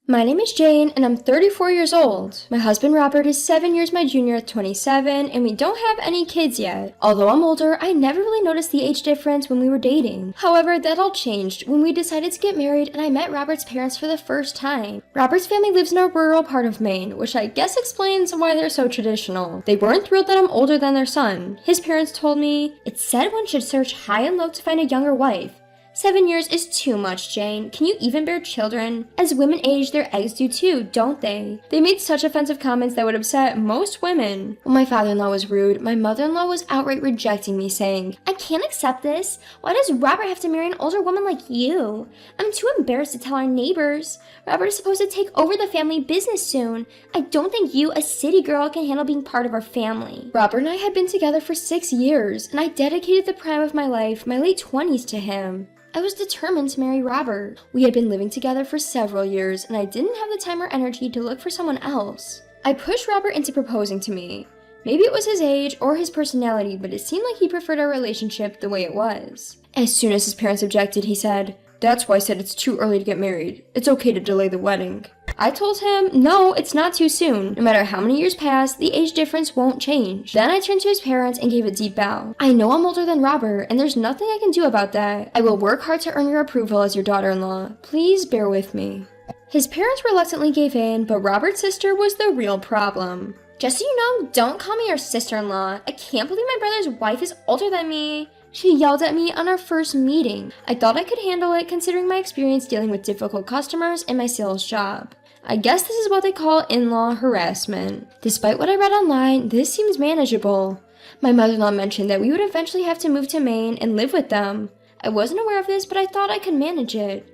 My name is Jane, and I'm 34 years old. My husband Robert is 7 years my junior at 27, and we don't have any kids yet. Although I'm older, I never really noticed the age difference when we were dating. However, that all changed when we decided to get married and I met Robert's parents for the first time. Robert's family lives in a rural part of Maine, which I guess explains why they're so traditional. They weren't thrilled that I'm older than their son. His parents told me, "It's said one should search high and low to find a younger wife. 7 years is too much, Jane. Can you even bear children? As women age, their eggs do too, don't they?" They made such offensive comments that would upset most women. When my father-in-law was rude, my mother-in-law was outright rejecting me, saying, "I can't accept this. Why does Robert have to marry an older woman like you? I'm too embarrassed to tell our neighbors. Robert is supposed to take over the family business soon. I don't think you, a city girl, can handle being part of our family." Robert and I had been together for 6 years, and I dedicated the prime of my life, my late 20s, to him. I was determined to marry Robert. We had been living together for several years, and I didn't have the time or energy to look for someone else. I pushed Robert into proposing to me. Maybe it was his age or his personality, but it seemed like he preferred our relationship the way it was. As soon as his parents objected, he said, "That's why I said it's too early to get married. It's okay to delay the wedding." I told him, no, it's not too soon. No matter how many years pass, the age difference won't change. Then I turned to his parents and gave a deep bow. "I know I'm older than Robert, and there's nothing I can do about that. I will work hard to earn your approval as your daughter-in-law. Please bear with me." His parents reluctantly gave in, but Robert's sister was the real problem. "Just so you know, don't call me your sister-in-law. I can't believe my brother's wife is older than me," she yelled at me on our first meeting. I thought I could handle it considering my experience dealing with difficult customers and my sales job. I guess this is what they call in-law harassment. Despite what I read online, this seems manageable. My mother-in-law mentioned that we would eventually have to move to Maine and live with them. I wasn't aware of this, but I thought I could manage it.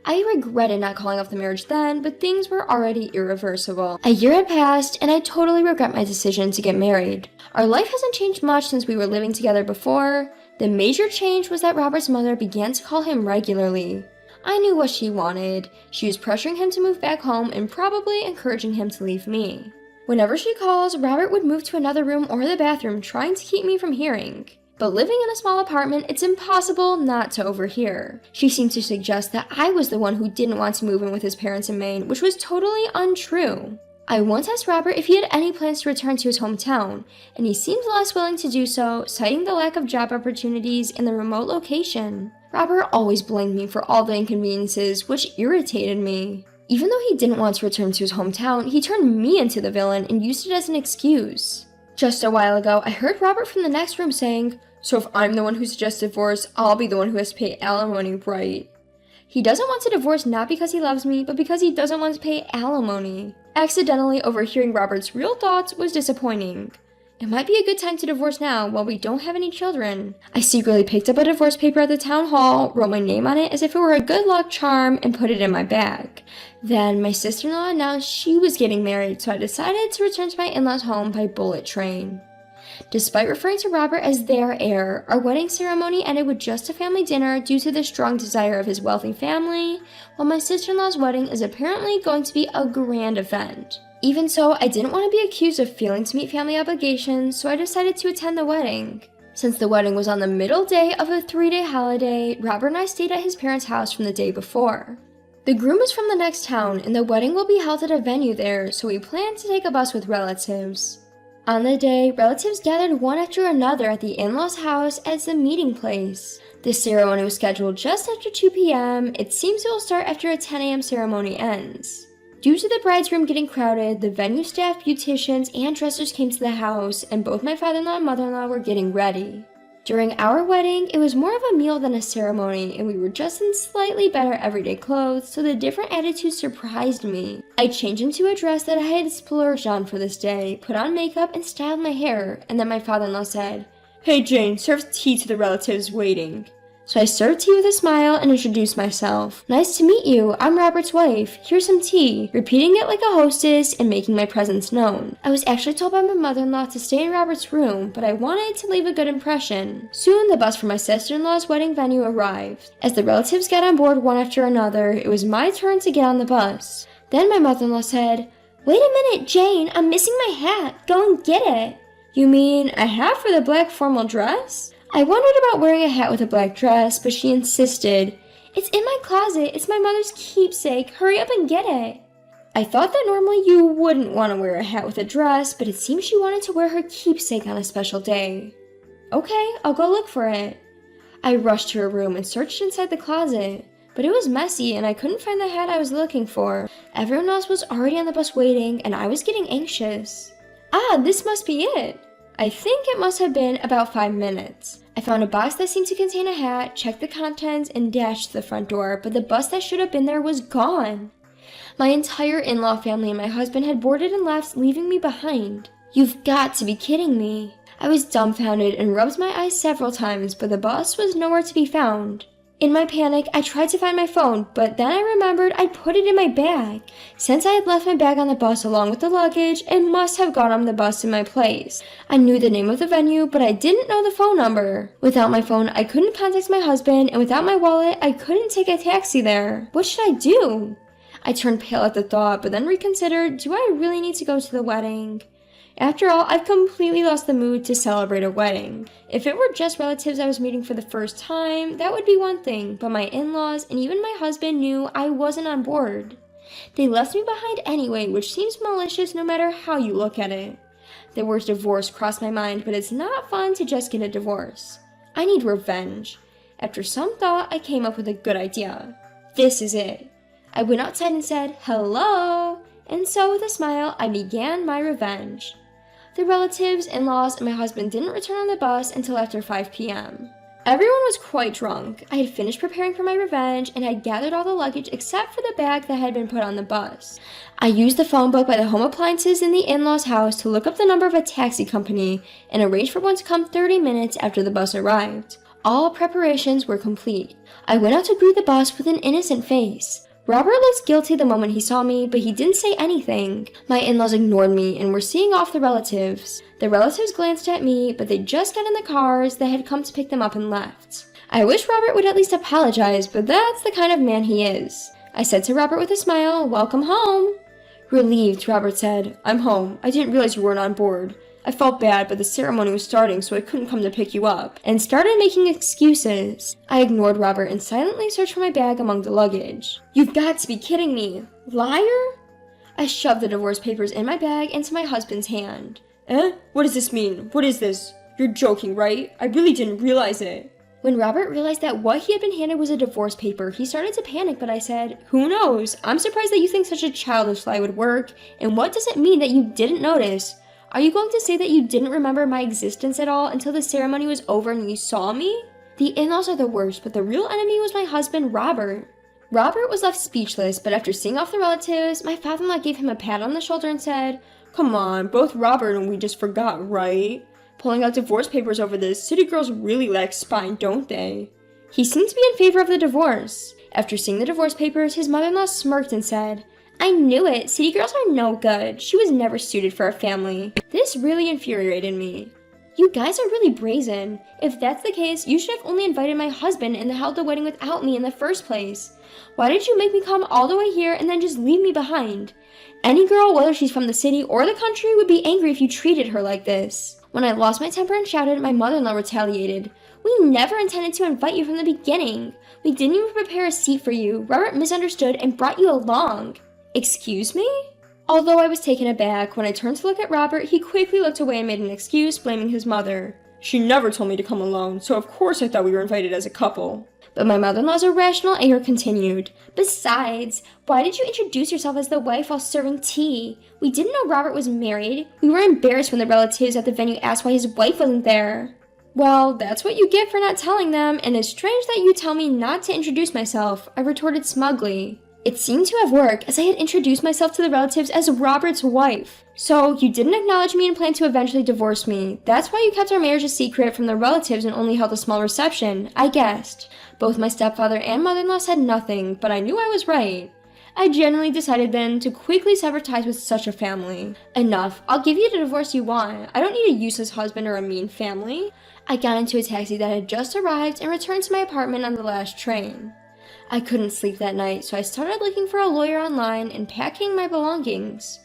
I regretted not calling off the marriage then, but things were already irreversible. A year had passed, and I totally regret my decision to get married. Our life hasn't changed much since we were living together before. The major change was that Robert's mother began to call him regularly. I knew what she wanted. She was pressuring him to move back home and probably encouraging him to leave me. Whenever she calls, Robert would move to another room or the bathroom, trying to keep me from hearing. But living in a small apartment, it's impossible not to overhear. She seemed to suggest that I was the one who didn't want to move in with his parents in Maine, which was totally untrue. I once asked Robert if he had any plans to return to his hometown, and he seemed less willing to do so, citing the lack of job opportunities and the remote location. Robert always blamed me for all the inconveniences, which irritated me. Even though he didn't want to return to his hometown, he turned me into the villain and used it as an excuse. Just a while ago, I heard Robert from the next room saying, "So if I'm the one who suggests divorce, I'll be the one who has to pay alimony, right?" He doesn't want to divorce not because he loves me, but because he doesn't want to pay alimony. Accidentally overhearing Robert's real thoughts was disappointing. It might be a good time to divorce now while we don't have any children. I secretly picked up a divorce paper at the town hall, wrote my name on it as if it were a good luck charm, and put it in my bag. Then my sister-in-law announced she was getting married, so I decided to return to my in-laws' home by bullet train. Despite referring to Robert as their heir, our wedding ceremony ended with just a family dinner due to the strong desire of his wealthy family, while my sister-in-law's wedding is apparently going to be a grand event. Even so, I didn't want to be accused of failing to meet family obligations, so I decided to attend the wedding. Since the wedding was on the middle day of a 3-day holiday, Robert and I stayed at his parents' house from the day before. The groom is from the next town, and the wedding will be held at a venue there, so we planned to take a bus with relatives. On the day, relatives gathered one after another at the in-laws' house as the meeting place. The ceremony was scheduled just after 2 p.m. It seems it will start after a 10 a.m. ceremony ends. Due to the bride's room getting crowded, the venue staff, beauticians, and dressers came to the house, and both my father-in-law and mother-in-law were getting ready. During our wedding, it was more of a meal than a ceremony, and we were just in slightly better everyday clothes, so the different attitudes surprised me. I changed into a dress that I had splurged on for this day, put on makeup, and styled my hair, and then my father-in-law said, "Hey Jane, serve tea to the relatives waiting." So I served tea with a smile and introduced myself. "Nice to meet you, I'm Robert's wife. Here's some tea," repeating it like a hostess and making my presence known. I was actually told by my mother-in-law to stay in Robert's room, but I wanted to leave a good impression. Soon, the bus for my sister-in-law's wedding venue arrived. As the relatives got on board one after another, it was my turn to get on the bus. Then my mother-in-law said, "Wait a minute, Jane, I'm missing my hat. Go and get it." "You mean a hat for the black formal dress?" I wondered about wearing a hat with a black dress, but she insisted. "It's in my closet. It's my mother's keepsake. Hurry up and get it." I thought that normally you wouldn't want to wear a hat with a dress, but it seems she wanted to wear her keepsake on a special day. Okay, I'll go look for it. I rushed to her room and searched inside the closet, but it was messy and I couldn't find the hat I was looking for. Everyone else was already on the bus waiting and I was getting anxious. Ah, this must be it. I think it must have been about 5 minutes. I found a box that seemed to contain a hat, checked the contents, and dashed to the front door, but the bus that should have been there was gone. My entire in-law family and my husband had boarded and left, leaving me behind. You've got to be kidding me. I was dumbfounded and rubbed my eyes several times, but the bus was nowhere to be found. In my panic, I tried to find my phone, but then I remembered I'd put it in my bag. Since I had left my bag on the bus along with the luggage, it must have gone on the bus in my place. I knew the name of the venue, but I didn't know the phone number. Without my phone, I couldn't contact my husband, and without my wallet, I couldn't take a taxi there. What should I do? I turned pale at the thought, but then reconsidered, do I really need to go to the wedding? After all, I've completely lost the mood to celebrate a wedding. If it were just relatives I was meeting for the first time, that would be one thing, but my in-laws and even my husband knew I wasn't on board. They left me behind anyway, which seems malicious no matter how you look at it. The word divorce crossed my mind, but it's not fun to just get a divorce. I need revenge. After some thought, I came up with a good idea. This is it. I went outside and said, "Hello!" And so with a smile, I began my revenge. The relatives, in-laws, and my husband didn't return on the bus until after 5 p.m. Everyone was quite drunk. I had finished preparing for my revenge and had gathered all the luggage except for the bag that had been put on the bus. I used the phone book by the home appliances in the in-laws' house to look up the number of a taxi company and arrange for one to come 30 minutes after the bus arrived. All preparations were complete. I went out to greet the bus with an innocent face. Robert looked guilty the moment he saw me, but he didn't say anything. My in-laws ignored me and were seeing off the relatives. The relatives glanced at me, but they just got in the cars that had come to pick them up and left. I wish Robert would at least apologize, but that's the kind of man he is. I said to Robert with a smile, "Welcome home." Relieved, Robert said, "I'm home. I didn't realize you weren't on board. I felt bad, but the ceremony was starting, so I couldn't come to pick you up," and started making excuses. I ignored Robert and silently searched for my bag among the luggage. "You've got to be kidding me. Liar?" I shoved the divorce papers in my bag into my husband's hand. What does this mean? What is this? You're joking, right? I really didn't realize it." When Robert realized that what he had been handed was a divorce paper, he started to panic, but I said, "Who knows? I'm surprised that you think such a childish lie would work, and what does it mean that you didn't notice? Are you going to say that you didn't remember my existence at all until the ceremony was over and you saw me?" The in-laws are the worst, but the real enemy was my husband, Robert. Robert was left speechless, but after seeing off the relatives, my father-in-law gave him a pat on the shoulder and said, "Come on, both Robert and we just forgot, right? Pulling out divorce papers over this, city girls really lack spine, don't they?" He seemed to be in favor of the divorce. After seeing the divorce papers, his mother-in-law smirked and said, "I knew it. City girls are no good. She was never suited for a family." This really infuriated me. You guys are really brazen. If that's the case, you should have only invited my husband and held the wedding without me in the first place. Why did you make me come all the way here and then just leave me behind? Any girl, whether she's from the city or the country, would be angry if you treated her like this. When I lost my temper and shouted, my mother-in-law retaliated. "We never intended to invite you from the beginning. We didn't even prepare a seat for you. Robert misunderstood and brought you along." Excuse me? Although I was taken aback, when I turned to look at Robert, he quickly looked away and made an excuse, blaming his mother. "She never told me to come alone, so of course I thought we were invited as a couple." But my mother-in-law's irrational anger continued. "Besides, why did you introduce yourself as the wife while serving tea? We didn't know Robert was married. We were embarrassed when the relatives at the venue asked why his wife wasn't there." "Well, that's what you get for not telling them, and it's strange that you tell me not to introduce myself," I retorted smugly. It seemed to have worked, as I had introduced myself to the relatives as Robert's wife. "So, you didn't acknowledge me and plan to eventually divorce me. That's why you kept our marriage a secret from the relatives and only held a small reception," I guessed. Both my stepfather and mother-in-law said nothing, but I knew I was right. I generally decided then to quickly sever ties with such a family. "Enough. I'll give you the divorce you want. I don't need a useless husband or a mean family." I got into a taxi that had just arrived and returned to my apartment on the last train. I couldn't sleep that night, so I started looking for a lawyer online and packing my belongings.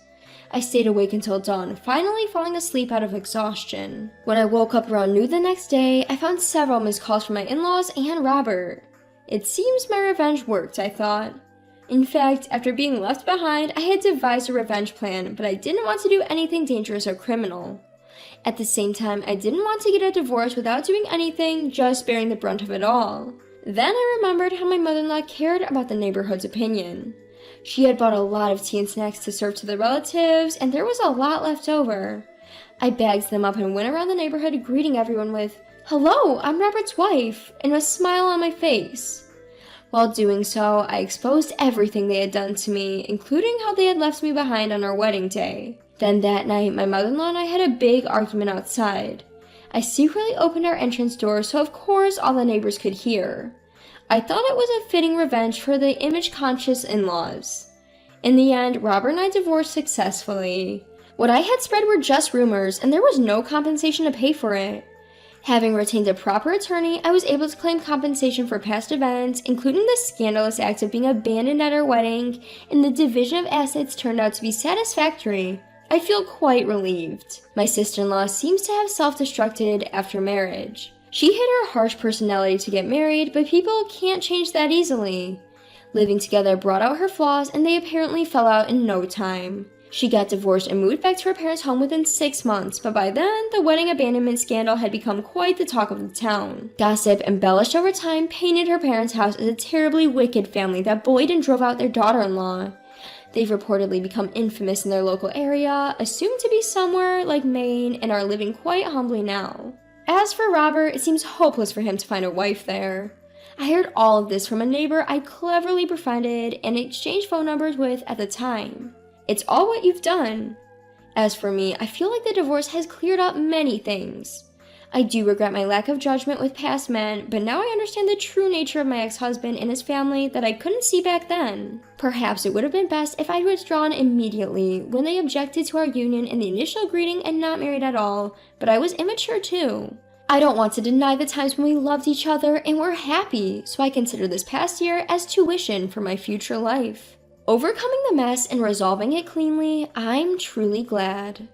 I stayed awake until dawn, finally falling asleep out of exhaustion. When I woke up around noon the next day, I found several missed calls from my in-laws and Robert. It seems my revenge worked, I thought. In fact, after being left behind, I had devised a revenge plan, but I didn't want to do anything dangerous or criminal. At the same time, I didn't want to get a divorce without doing anything, just bearing the brunt of it all. Then I remembered how my mother-in-law cared about the neighborhood's opinion. She had bought a lot of tea and snacks to serve to the relatives, and there was a lot left over. I bagged them up and went around the neighborhood greeting everyone with, "Hello, I'm Robert's wife," and a smile on my face. While doing so, I exposed everything they had done to me, including how they had left me behind on our wedding day. Then that night, my mother-in-law and I had a big argument outside. I secretly opened our entrance door so of course all the neighbors could hear. I thought it was a fitting revenge for the image-conscious in-laws. In the end, Robert and I divorced successfully. What I had spread were just rumors, and there was no compensation to pay for it. Having retained a proper attorney, I was able to claim compensation for past events, including the scandalous act of being abandoned at our wedding, and the division of assets turned out to be satisfactory. I feel quite relieved. My sister-in-law seems to have self-destructed after marriage. She hid her harsh personality to get married, but people can't change that easily. Living together brought out her flaws, and they apparently fell out in no time. She got divorced and moved back to her parents' home within 6 months, but by then, the wedding abandonment scandal had become quite the talk of the town. Gossip, embellished over time, painted her parents' house as a terribly wicked family that bullied and drove out their daughter-in-law. They've reportedly become infamous in their local area, assumed to be somewhere like Maine, and are living quite humbly now. As for Robert, it seems hopeless for him to find a wife there. I heard all of this from a neighbor I cleverly befriended and exchanged phone numbers with at the time. It's all what you've done. As for me, I feel like the divorce has cleared up many things. I do regret my lack of judgment with past men, but now I understand the true nature of my ex-husband and his family that I couldn't see back then. Perhaps it would have been best if I'd withdrawn immediately when they objected to our union in the initial greeting and not married at all, but I was immature too. I don't want to deny the times when we loved each other and were happy, so I consider this past year as tuition for my future life. Overcoming the mess and resolving it cleanly, I'm truly glad.